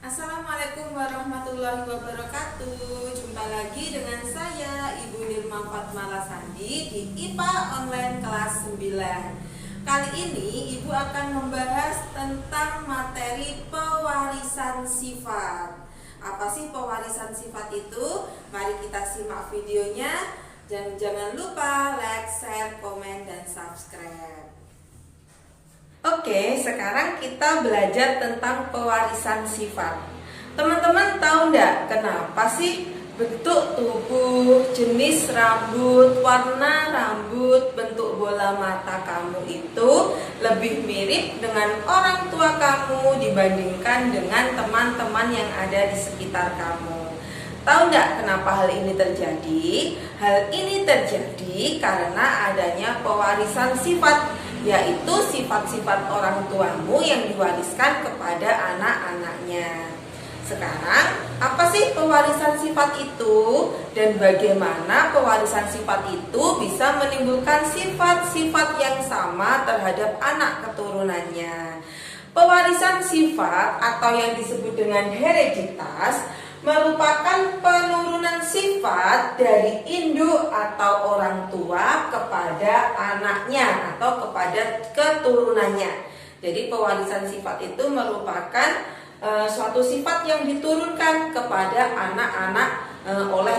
Assalamualaikum warahmatullahi wabarakatuh. Jumpa lagi dengan saya Ibu Nirma Fatmala Sandi di IPA Online kelas 9. Kali ini Ibu akan membahas tentang materi pewarisan sifat. Apa sih pewarisan sifat itu? Mari kita simak videonya. Dan jangan lupa like, share, komen, dan subscribe. Oke, sekarang kita belajar tentang pewarisan sifat. Teman-teman tahu nggak kenapa sih bentuk tubuh, jenis rambut, warna rambut, bentuk bola mata kamu itu lebih mirip dengan orang tua kamu dibandingkan dengan teman-teman yang ada di sekitar kamu? Tahu nggak kenapa hal ini terjadi? Hal ini terjadi karena adanya pewarisan sifat, yaitu sifat-sifat orang tuamu yang diwariskan kepada anak-anaknya. Sekarang, apa sih pewarisan sifat itu? Dan bagaimana pewarisan sifat itu bisa menimbulkan sifat-sifat yang sama terhadap anak keturunannya? Pewarisan sifat atau yang disebut dengan hereditas merupakan penurunan sifat dari induk atau orang tua kepada anaknya atau kepada keturunannya. Jadi pewarisan sifat itu merupakan suatu sifat yang diturunkan kepada anak-anak oleh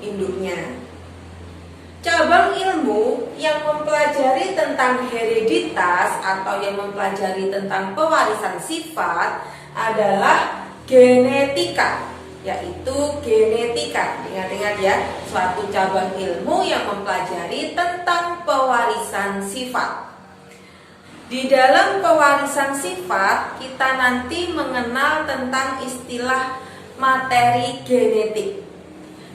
induknya. Cabang ilmu yang mempelajari tentang hereditas atau yang mempelajari tentang pewarisan sifat adalah genetika, yaitu genetika. Ingat-ingat ya, suatu cabang ilmu yang mempelajari tentang pewarisan sifat. Di dalam pewarisan sifat, kita nanti mengenal tentang istilah materi genetik.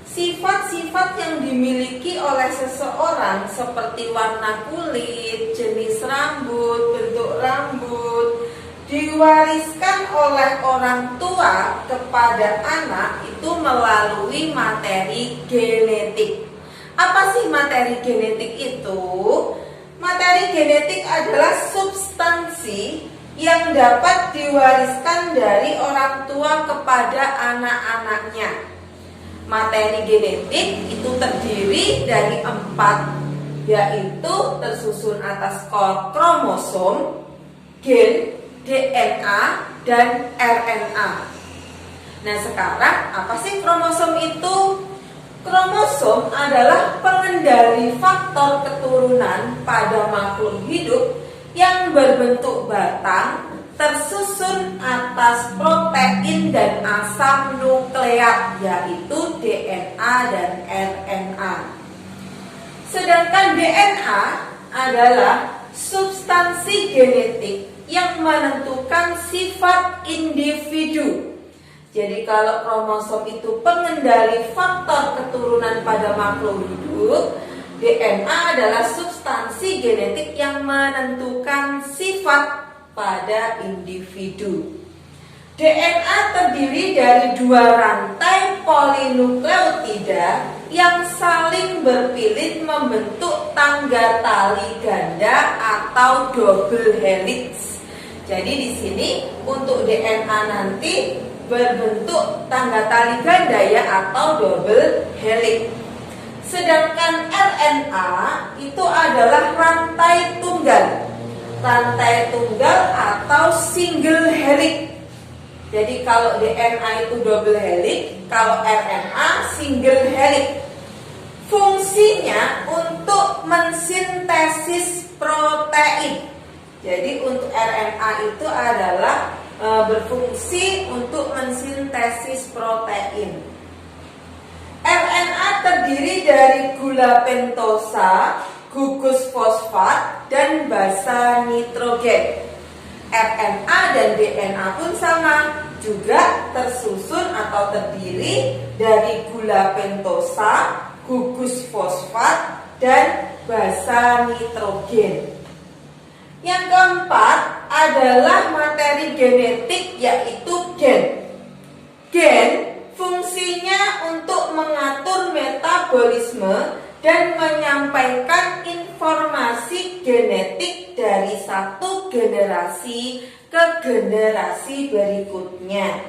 Sifat-sifat yang dimiliki oleh seseorang seperti warna kulit, jenis rambut, bentuk rambut, diwariskan oleh orang tua kepada anak itu melalui materi genetik. Apa sih materi genetik itu? Materi genetik adalah substansi yang dapat diwariskan dari orang tua kepada anak-anaknya. Materi genetik itu terdiri dari 4, yaitu tersusun atas kromosom, gen, DNA, dan RNA. Nah, sekarang apa sih kromosom itu? Kromosom adalah pengendali faktor keturunan pada makhluk hidup yang berbentuk batang tersusun atas protein dan asam nukleat, yaitu DNA dan RNA. Sedangkan DNA adalah substansi genetik yang menentukan sifat individu. Jadi kalau kromosom itu pengendali faktor keturunan pada makhluk hidup, DNA adalah substansi genetik yang menentukan sifat pada individu. DNA terdiri dari 2 rantai polinukleotida yang saling berpilit membentuk tangga tali ganda atau double helix. Jadi di sini untuk DNA nanti berbentuk tangga tali ganda ya, atau double helix. Sedangkan RNA itu adalah rantai tunggal. Rantai tunggal atau single helix. Jadi kalau DNA itu double helix, kalau RNA single helix. Fungsinya untuk mensintesis protein. Jadi untuk RNA itu adalah berfungsi untuk mensintesis protein. RNA terdiri dari gula pentosa, gugus fosfat, dan basa nitrogen. RNA dan DNA pun sama, juga tersusun atau terdiri dari gula pentosa, gugus fosfat, dan basa nitrogen. Yang keempat adalah materi genetik, yaitu gen. Gen fungsinya untuk mengatur metabolisme dan menyampaikan informasi genetik dari satu generasi ke generasi berikutnya.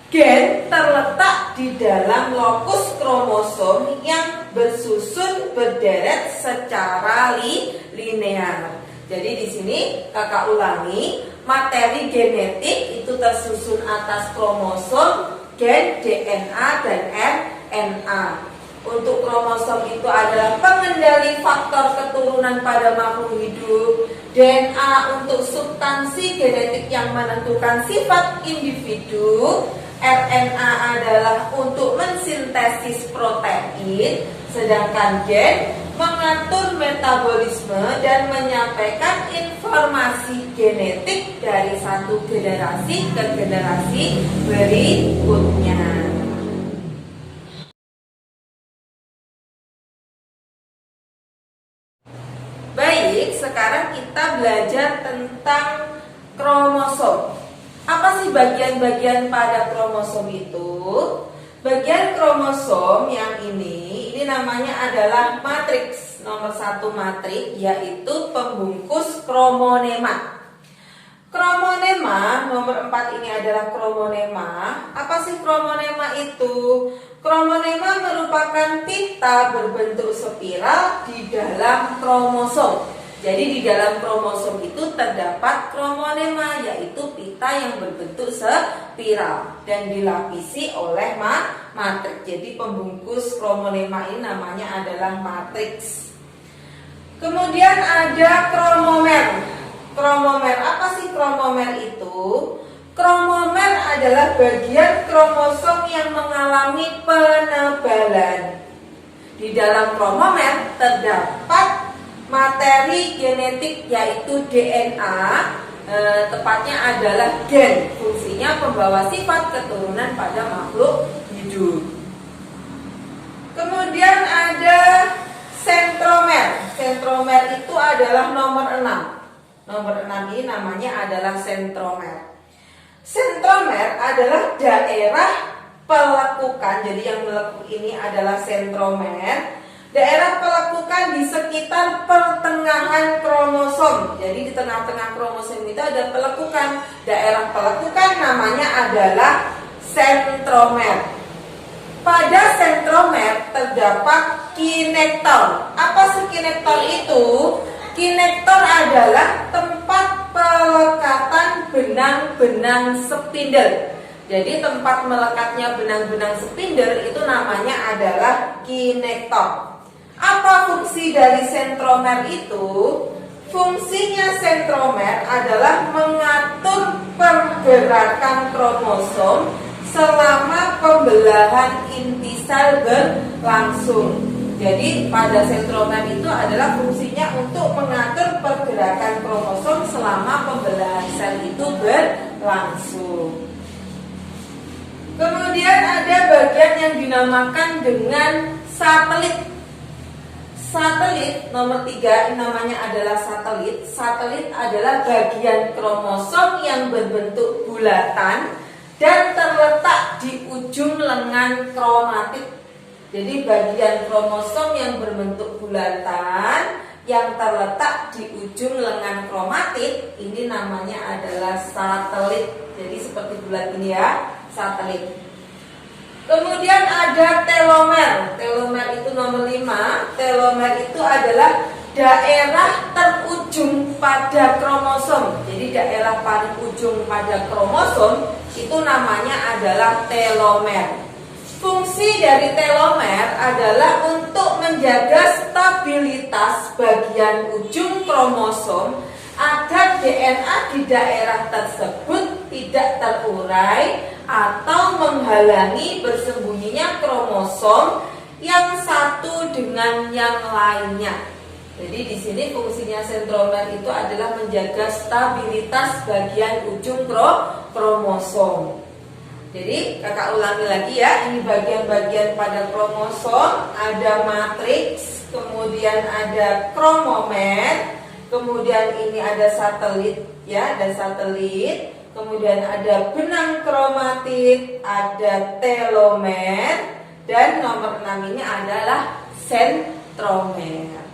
Gen terletak di dalam lokus kromosom yang bersusun berderet secara linear. Jadi di sini kakak ulangi, materi genetik itu tersusun atas kromosom, gen, DNA, dan RNA. Untuk kromosom itu adalah pengendali faktor keturunan pada makhluk hidup. DNA untuk substansi genetik yang menentukan sifat individu. RNA adalah untuk mensintesis protein, sedangkan gen mengatur metabolisme dan menyampaikan informasi genetik dari satu generasi ke generasi berikutnya. Baik, sekarang kita belajar tentang kromosom. Apa sih bagian-bagian pada kromosom itu? Bagian kromosom yang ini namanya adalah matriks. Nomor 1 matriks yaitu pembungkus kromonema. Kromonema nomor 4 ini adalah kromonema. Apa sih kromonema itu? Kromonema merupakan pita berbentuk spiral di dalam kromosom. Jadi di dalam kromosom itu terdapat kromonema, yaitu pita yang berbentuk spiral dan dilapisi oleh matriks. Jadi pembungkus kromonema ini namanya adalah matriks. Kemudian ada kromomer. Kromomer, apa sih kromomer itu? Kromomer adalah bagian kromosom yang mengalami penebalan. Di dalam kromomer terdapat materi genetik yaitu DNA, tepatnya adalah gen. Fungsinya pembawa sifat keturunan pada makhluk hidup. Kemudian ada sentromer. Sentromer itu adalah nomor 6. Nomor 6 ini namanya adalah sentromer. Sentromer adalah daerah pelekukan. Jadi yang melekuk ini adalah sentromer. Daerah pelekukan di sekitar pertengahan kromosom. Jadi di tengah-tengah kromosom itu ada pelekukan. Daerah pelekukan namanya adalah sentromer. Pada sentromer terdapat kinektor. Apa sih kinektor itu? Kinektor adalah tempat pelekatan benang-benang spindle. Jadi tempat melekatnya benang-benang spindle itu namanya adalah kinektor. Apa fungsi dari sentromer itu? Fungsinya sentromer adalah mengatur pergerakan kromosom selama pembelahan inti sel berlangsung. Jadi pada sentromer itu adalah fungsinya untuk mengatur pergerakan kromosom selama pembelahan sel itu berlangsung. Kemudian ada bagian yang dinamakan dengan satelit. Satelit nomor 3 namanya adalah satelit. Satelit adalah bagian kromosom yang berbentuk bulatan dan terletak di ujung lengan kromatit. Jadi bagian kromosom yang berbentuk bulatan yang terletak di ujung lengan kromatit ini namanya adalah satelit. Jadi seperti bulat ini ya, satelit. Kemudian ada telomer. Telomer itu nomor 5. Telomer itu adalah daerah terujung pada kromosom. Jadi daerah paling ujung pada kromosom itu namanya adalah telomer. Fungsi dari telomer adalah untuk menjaga stabilitas bagian ujung kromosom agar DNA di daerah tersebut tidak terurai atau menghalangi bersembunyinya kromosom yang satu dengan yang lainnya. Jadi di sini fungsinya sentromer itu adalah menjaga stabilitas bagian ujung kromosom. Jadi kakak ulangi lagi ya, ini bagian-bagian pada kromosom, ada matriks, kemudian ada kromomer, kemudian ini ada satelit ya, ada satelit, kemudian ada benang kromatit, ada telomer, dan nomor 6 ini adalah sentromer.